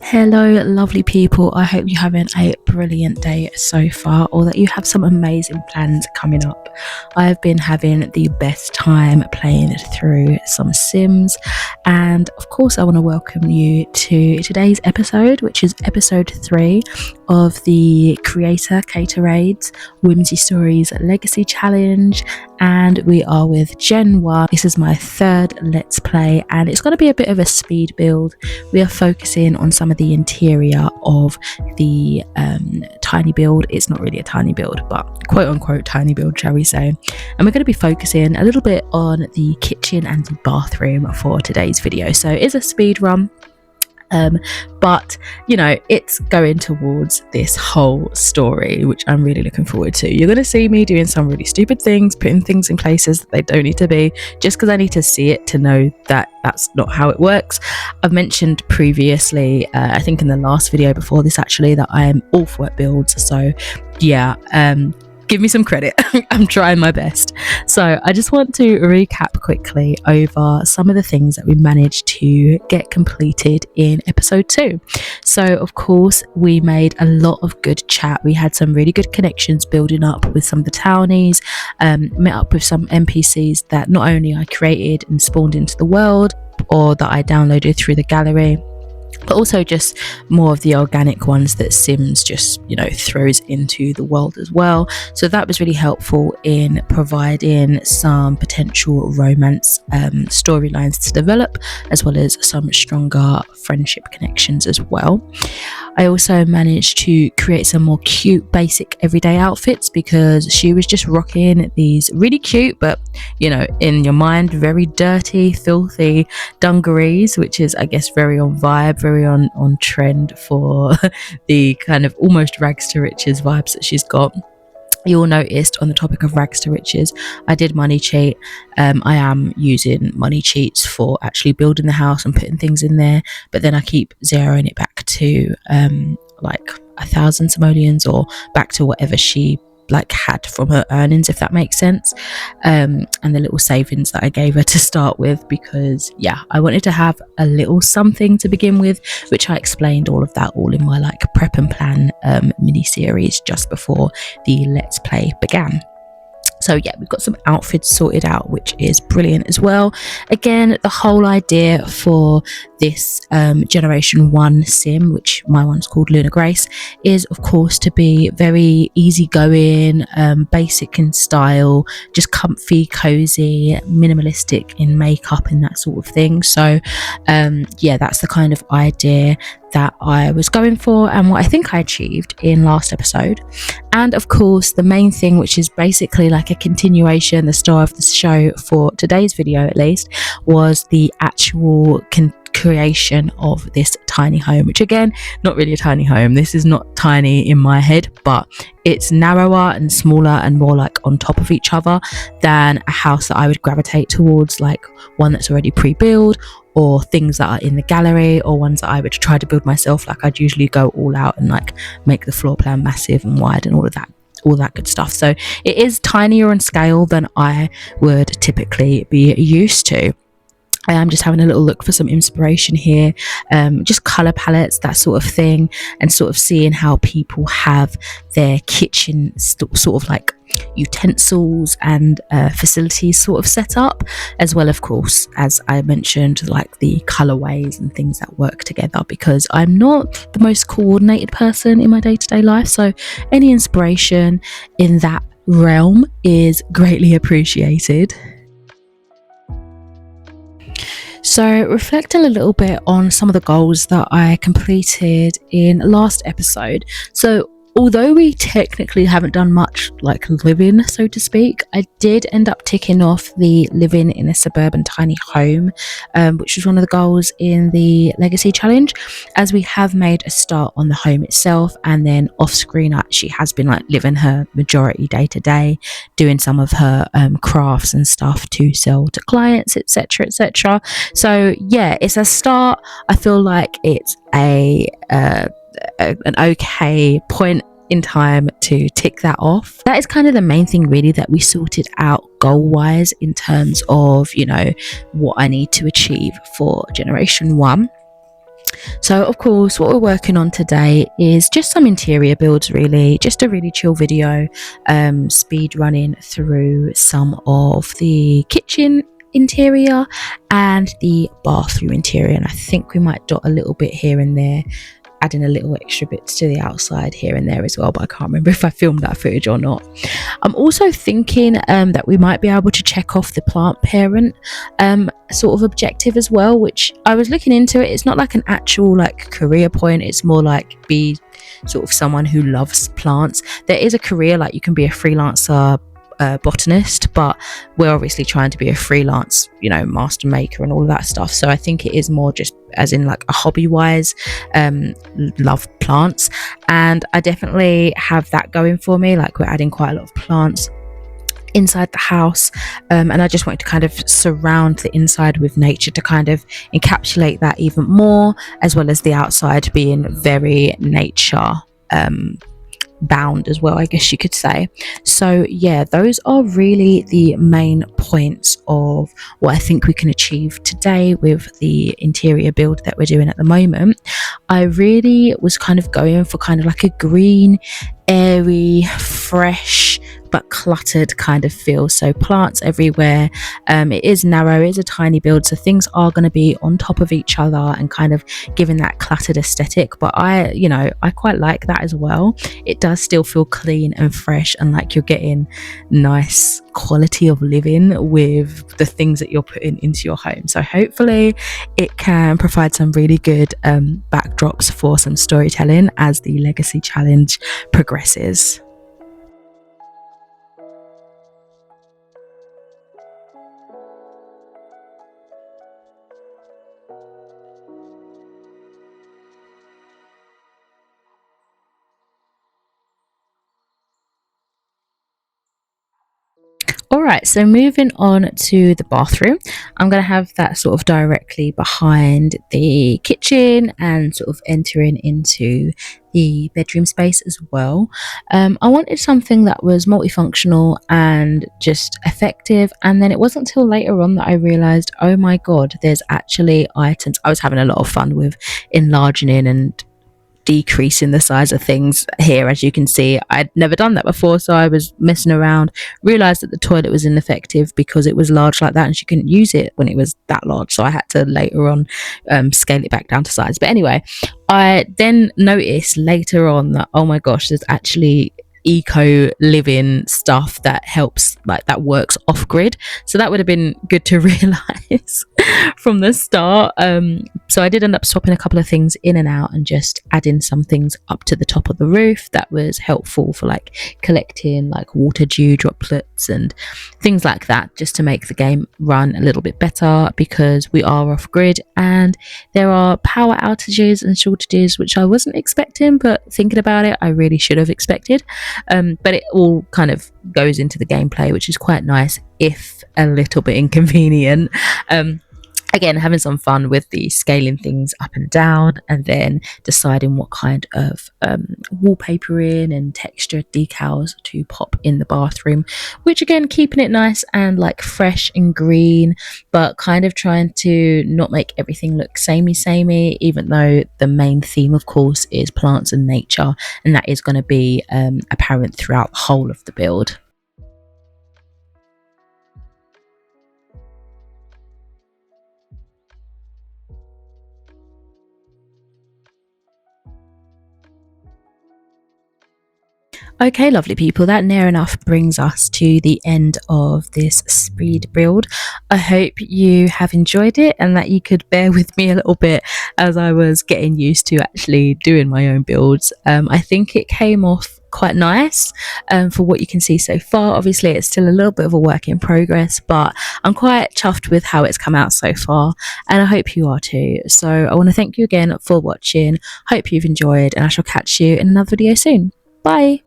Hello, lovely people. I hope you're having a brilliant day so far, or that you have some amazing plans coming up. I've been having the best time playing through some Sims, and of course, I want to welcome you to today's episode, which is episode 3 of the Creator Caterades Whimsy Stories Legacy Challenge. And we are with Gen 1. This is my third Let's Play, and it's going to be a bit of a speed build. We are focusing on some of the interior of the tiny build. It's not really a tiny build, but quote unquote tiny build, shall we say. And we're going to be focusing a little bit on the kitchen and the bathroom for today's video. So it's a speed run. But you know, it's going towards this whole story, which I'm really looking forward to. You're going to see me doing some really stupid things, putting things in places that they don't need to be, just because I need to see it to know that that's not how it works. I've mentioned previously, I think in the last video before this actually, that I am awful at builds. So yeah, give me some credit. I'm trying my best. So I just want to recap quickly over some of the things that we managed to get completed in episode 2. So of course, we made a lot of good chat. We had some really good connections building up with some of the townies, met up with some NPCs that not only I created and spawned into the world, or that I downloaded through the gallery, but also just more of the organic ones that Sims just, you know, throws into the world as well. So that was really helpful in providing some potential romance storylines to develop, as well as some stronger friendship connections as well. I also managed to create some more cute basic everyday outfits, because she was just rocking these really cute, but you know, in your mind, very dirty, filthy dungarees, which is, I guess, very on vibe, very on trend for the kind of almost rags to riches vibes that she's got. You all noticed on the topic of rags to riches, I did money cheat. I am using money cheats for actually building the house and putting things in there, but then I keep zeroing it back to like 1,000 simoleons, or back to whatever she like had from her earnings, if that makes sense, and the little savings that I gave her to start with, because yeah, I wanted to have a little something to begin with, which I explained all of that all in my like prep and plan mini series just before the Let's Play began. So yeah, we've got some outfits sorted out, which is brilliant as well. Again, the whole idea for this generation 1 sim, which my one's called Luna Grace, is of course to be very easygoing, basic in style, just comfy, cozy, minimalistic in makeup and that sort of thing. So yeah, that's the kind of idea that I was going for, and what I think I achieved in last episode. And of course, the main thing, which is basically like a continuation, the star of the show for today's video at least, was the actual creation of this tiny home, which again, not really a tiny home. This is not tiny in my head, but it's narrower and smaller and more like on top of each other than a house that I would gravitate towards, like one that's already pre-built, or things that are in the gallery, or ones that I would try to build myself. Like I'd usually go all out and like make the floor plan massive and wide and all that good stuff. So it is tinier in scale than I would typically be used to. I am just having a little look for some inspiration here, just color palettes, that sort of thing, and sort of seeing how people have their kitchen sort of like utensils and facilities sort of set up, as well, of course, as I mentioned, like the colorways and things that work together, because I'm not the most coordinated person in my day-to-day life. So any inspiration in that realm is greatly appreciated. So reflecting a little bit on some of the goals that I completed in last episode. So although we technically haven't done much like living, so to speak, I did end up ticking off the living in a suburban tiny home, which was one of the goals in the Legacy Challenge, as we have made a start on the home itself, and then off screen she has been like living her majority day to day, doing some of her crafts and stuff to sell to clients, etc, etc. So yeah, it's a start. I feel like it's an okay point in time to tick that off. That is kind of the main thing really that we sorted out goal wise in terms of, you know, what I need to achieve for generation 1. So of course what we're working on today is just some interior builds, really just a really chill video, speed running through some of the kitchen interior and the bathroom interior, and I think we might dot a little bit here and there, adding a little extra bits to the outside here and there as well, but I can't remember if I filmed that footage or not. I'm also thinking that we might be able to check off the plant parent sort of objective as well, which I was looking into it. It's not like an actual like career point, it's more like be sort of someone who loves plants. There is a career like you can be a freelancer botanist, but we're obviously trying to be a freelance, you know, master maker and all of that stuff. So I think it is more just as in like a hobby wise love plants, and I definitely have that going for me. Like we're adding quite a lot of plants inside the house, and I just wanted to kind of surround the inside with nature to kind of encapsulate that even more, as well as the outside being very nature bound as well, I guess you could say. So yeah, those are really the main points of what I think we can achieve today with the interior build that we're doing at the moment. I really was kind of going for kind of like a green, airy, fresh but cluttered kind of feel, so plants everywhere. It is narrow, it is a tiny build, so things are going to be on top of each other and kind of giving that cluttered aesthetic, but I quite like that as well. It does still feel clean and fresh and like you're getting nice quality of living with the things that you're putting into your home. So hopefully it can provide some really good backdrops for some storytelling as the legacy challenge progresses. Alright, so moving on to the bathroom, I'm going to have that sort of directly behind the kitchen and sort of entering into the bedroom space as well. I wanted something that was multifunctional and just effective, and then it wasn't until later on that I realised, oh my god, there's actually items. I was having a lot of fun with enlarging and decreasing the size of things here. As you can see, I'd never done that before, so I was messing around, realized that the toilet was ineffective because it was large like that and she couldn't use it when it was that large, so I had to later on scale it back down to size. But anyway, I then noticed later on that, oh my gosh, there's actually eco living stuff that helps, like that works off grid, so that would have been good to realize from the start. So I did end up swapping a couple of things in and out and just adding some things up to the top of the roof that was helpful for like collecting like water dew droplets and things like that, just to make the game run a little bit better, because we are off grid and there are power outages and shortages which I wasn't expecting, but thinking about it I really should have expected. But it all kind of goes into the gameplay, which is quite nice, if a little bit inconvenient. Again, having some fun with the scaling things up and down, and then deciding what kind of wallpapering and texture decals to pop in the bathroom, which again, keeping it nice and like fresh and green, but kind of trying to not make everything look samey, even though the main theme of course is plants and nature, and that is going to be apparent throughout the whole of the build. Okay, lovely people, that near enough brings us to the end of this speed build. I hope you have enjoyed it and that you could bear with me a little bit as I was getting used to actually doing my own builds. I think it came off quite nice for what you can see so far. Obviously it's still a little bit of a work in progress, but I'm quite chuffed with how it's come out so far, and I hope you are too. So I want to thank you again for watching. Hope you've enjoyed, and I shall catch you in another video soon. Bye.